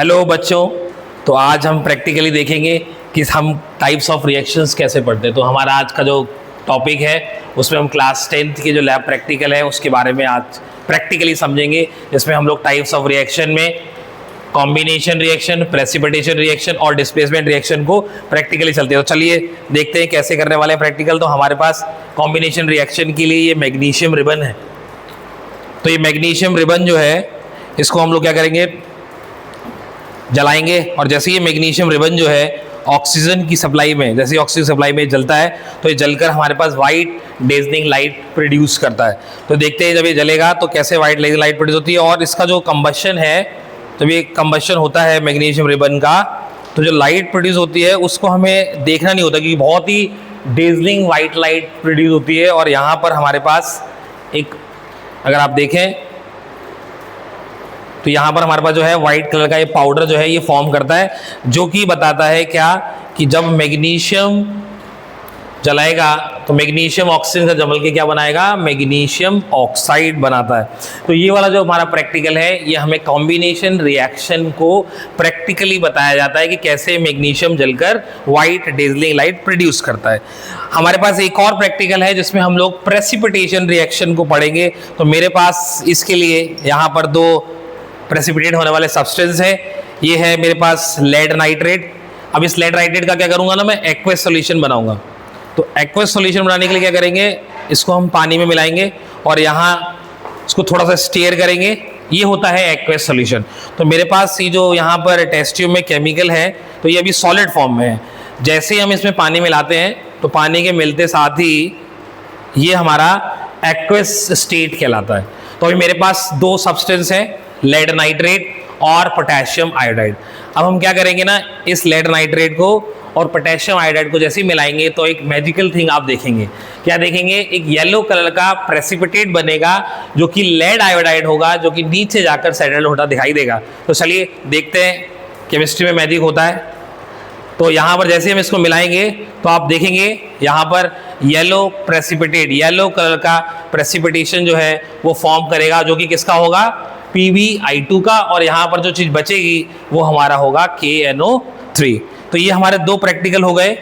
Hello बच्चों, तो आज हम प्रैक्टिकली देखेंगे कि हम टाइप्स ऑफ रिएक्शंस कैसे पढ़ते हैं। तो हमारा आज का जो टॉपिक है उसमें हम क्लास 10th की जो लैब प्रैक्टिकल है उसके बारे में आज प्रैक्टिकली समझेंगे, जिसमें हम लोग टाइप्स ऑफ रिएक्शन में कॉम्बिनेशन रिएक्शन, प्रेसिपिटेशन रिएक्शन और डिस्प्लेसमेंट रिएक्शन को प्रैक्टिकली चलते हैं। तो चलिए देखते हैं कैसे करने वाले हैं प्रैक्टिकल। तो हमारे पास कॉम्बिनेशन रिएक्शन के लिए ये मैग्नीशियम रिबन है। तो ये मैग्नीशियम रिबन जो है इसको हम लोग क्या करेंगे, जलाएंगे। और जैसे ये मैग्नीशियम रिबन जो है ऑक्सीजन की सप्लाई में, जैसे ऑक्सीजन सप्लाई में जलता है तो ये जलकर हमारे पास वाइट डेजनिंग लाइट प्रोड्यूस करता है। तो देखते हैं जब ये जलेगा तो कैसे वाइट डेजनिंग लाइट प्रोड्यूस होती है। और इसका जो कंबशन है, जब ये कंबशन होता है मैग्नीशियम रिबन का, तो जो लाइट प्रोड्यूस होती है उसको हमें देखना नहीं होता क्योंकि बहुत ही डेजनिंग वाइट लाइट प्रोड्यूस होती है। और यहाँ पर हमारे पास एक, अगर आप देखें तो यहाँ पर हमारे पास जो है वाइट कलर का ये पाउडर जो है ये फॉर्म करता है, जो कि बताता है क्या कि जब मैग्नीशियम जलाएगा तो मैग्नीशियम ऑक्सीजन से जमल के क्या बनाएगा, मैग्नीशियम ऑक्साइड बनाता है। तो ये वाला जो हमारा प्रैक्टिकल है ये हमें कॉम्बिनेशन रिएक्शन को प्रैक्टिकली बताया जाता है कि कैसे मैग्नीशियम जलकर वाइट डेजलिंग लाइट प्रोड्यूस करता है। हमारे पास एक और प्रैक्टिकल है जिसमें हम लोग प्रेसिपिटेशन रिएक्शन को पढ़ेंगे। तो मेरे पास इसके लिए यहाँ पर दो प्रेसिपिटेट होने वाले सब्सटेंस है। ये है मेरे पास लेड नाइट्रेट। अब इस लेड नाइट्रेट का क्या करूँगा ना, मैं एक्वस सॉल्यूशन बनाऊंगा। तो एक्वस सॉल्यूशन बनाने के लिए क्या करेंगे, इसको हम पानी में मिलाएंगे और यहाँ इसको थोड़ा सा स्टीयर करेंगे। ये होता है एक्वस सॉल्यूशन। तो मेरे पास ये जो यहाँ पर टेस्ट ट्यूब में केमिकल है तो ये अभी सॉलिड फॉर्म में है। जैसे ही हम इसमें पानी मिलाते हैं तो पानी के मिलते साथ ही ये हमारा एक्वस स्टेट कहलाता है। तो अभी मेरे पास दो सब्सटेंस हैं, लेड नाइट्रेट और पोटेशियम आयोडाइड। अब हम क्या करेंगे ना, इस लेड नाइट्रेट को और पोटेशियम आयोडाइड को जैसे ही मिलाएंगे तो एक मैजिकल थिंग आप देखेंगे। क्या देखेंगे, एक येलो कलर का प्रेसिपिटेट बनेगा जो कि लेड आयोडाइड होगा, जो कि नीचे जाकर सेटल होता दिखाई देगा। तो चलिए देखते हैं केमिस्ट्री में मैजिक होता है। तो यहाँ पर जैसे हम इसको मिलाएंगे तो आप देखेंगे यहाँ पर येलो प्रेसिपिटेट, येलो कलर का प्रेसिपिटेशन जो है वो फॉर्म करेगा, जो कि किसका होगा, PbI2 का। और यहाँ पर जो चीज़ बचेगी वो हमारा होगा KNO3। तो ये हमारे दो प्रैक्टिकल हो गए।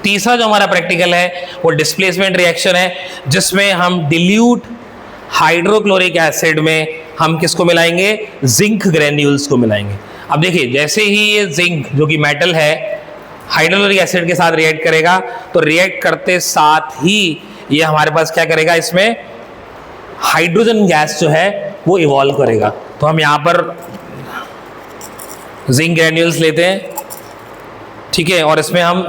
तीसरा जो हमारा प्रैक्टिकल है वो डिस्प्लेसमेंट रिएक्शन है, जिसमें हम डिल्यूट हाइड्रोक्लोरिक एसिड में हम किसको मिलाएंगे, जिंक ग्रेन्यूल्स को मिलाएंगे। अब देखिए जैसे ही ये जिंक जो कि मेटल है हाइड्रोक्लोरिक एसिड के साथ रिएक्ट करेगा तो रिएक्ट करते साथ ही ये हमारे पास क्या करेगा, इसमें हाइड्रोजन गैस जो है वो इवॉल्व करेगा। तो हम यहाँ पर जिंक ग्रेन्यूल्स लेते हैं, ठीक है, और इसमें हम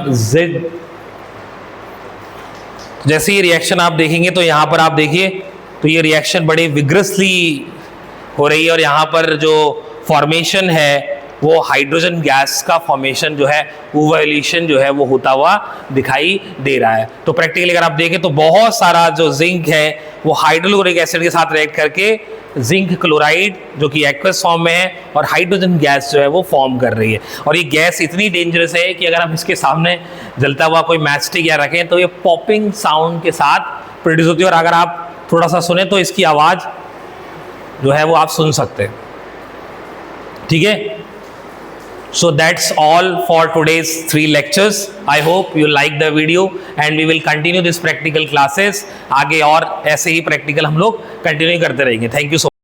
जैसे ही रिएक्शन आप देखेंगे तो यहाँ पर आप देखिए तो ये रिएक्शन बड़े विग्रसली हो रही है। और यहाँ पर जो फॉर्मेशन है वो हाइड्रोजन गैस का फॉर्मेशन जो है, इवोल्यूशन जो है वो होता हुआ दिखाई दे रहा है। तो प्रैक्टिकली अगर आप देखें तो बहुत सारा जो जिंक है वो हाइड्रोक्लोरिक एसिड के साथ रिएक्ट करके जिंक क्लोराइड जो कि एक्वस फॉर्म में है और हाइड्रोजन गैस जो है वो फॉर्म कर रही है। और ये गैस इतनी डेंजरस है कि अगर हम इसके सामने जलता हुआ कोई मैच स्टिक या रखें तो ये पॉपिंग साउंड के साथ प्रोड्यूस होती है। और अगर आप थोड़ा सा सुने तो इसकी आवाज़ जो है वो आप सुन सकते हैं, ठीक है। So that's all for today's 3 lectures. I hope you like the video and we will continue this practical classes. आगे और ऐसे ही प्रैक्टिकल हम लोग कंटिन्यू करते रहेंगे। Thank you so